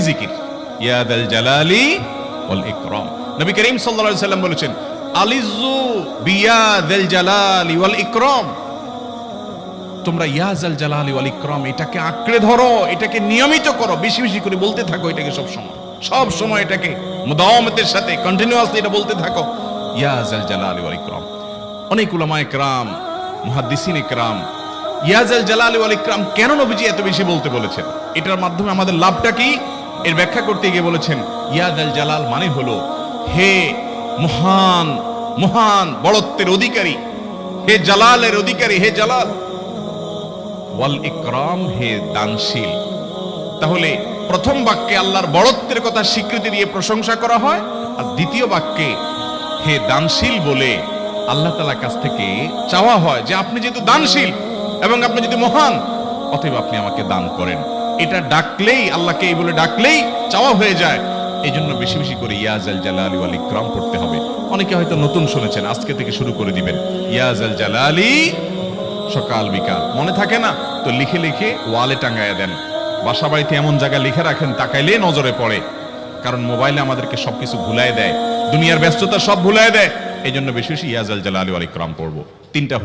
জিকির, ইয়া যাল জালালি ওয়াল ইকরাম। নবী করিম সাল্লাল্লাহু আলাইহি সাল্লাম বলেছেন, আলিজু বিয়া যাল জালালি ওয়াল ইকরাম, তোমরা ইয়া যাল জালালি ওয়াল ইকরাম এটাকে আঁকড়ে ধরো, এটাকে নিয়মিত করো, বেশি বেশি করে বলতে থাকো এটাকে সব সময় এটাকে মুদাওয়ামাতের সাথে কন্টিনিউয়াসলি এটা বলতে থাকো, ইয়া যাল জালালি ওয়াল ইকরাম। অনেক উলামায়ে কেরাম, মুহাদ্দিসিনে কেরাম ইয়া যাল জালালি ওয়াল ইকরাম কেন নবীজি এত বেশি বলতে বলেছেন, এটার মাধ্যমে আমাদের লাভটা কি, এর ব্যাখ্যা করতে গিয়ে বলেছেন, ইয়া যাল জালাল মানে হলো হে মহান মহান বড়ত্বের অধিকারী, হে জালালের অধিকারী, হে জালাল, ওয়াল ইকরাম হে দানশীল। তাহলে প্রথম বাক্যে আল্লাহর বড়ত্বের কথা স্বীকৃতি দিয়ে প্রশংসা করা হয়, আর দ্বিতীয় বাক্যে হে দানশীল বলে আল্লাহ তাআলার কাছ থেকে চাওয়া হয় যে আপনি যেহেতু দানশীল এবং আপনি যদি মহান, অতএব আপনি আমাকে দান করেন। এটা ডাকলেই, আল্লাহকে এই বলে ডাকলেই চাওয়া হয়ে যায়। এই জন্য বেশি বেশি করে ইয়া যাল জালালি ওয়াল ইকরাম পড়তে হবে। অনেকে হয়তো নতুন শুনেছেন, আজকে থেকে শুরু করে দিবেন ইয়া যাল জালালি, সকাল বিকাল মনে থাকে না তো লিখে লিখে ওয়ালে টাঙ্গায়া দেন, বাসা বাড়িতে এমন জায়গায় লিখে রাখেন তাকাইলে নজরে পড়ে, কারণ মোবাইলে আমাদেরকে সবকিছু ভুলায় দেয়, দুনিয়ার ব্যস্ততা সব ভুলায় দেয়। এই জন্য বেশি বেশি ইয়া যাল জালালি ওয়াল ইকরাম পড়বো। তিনটা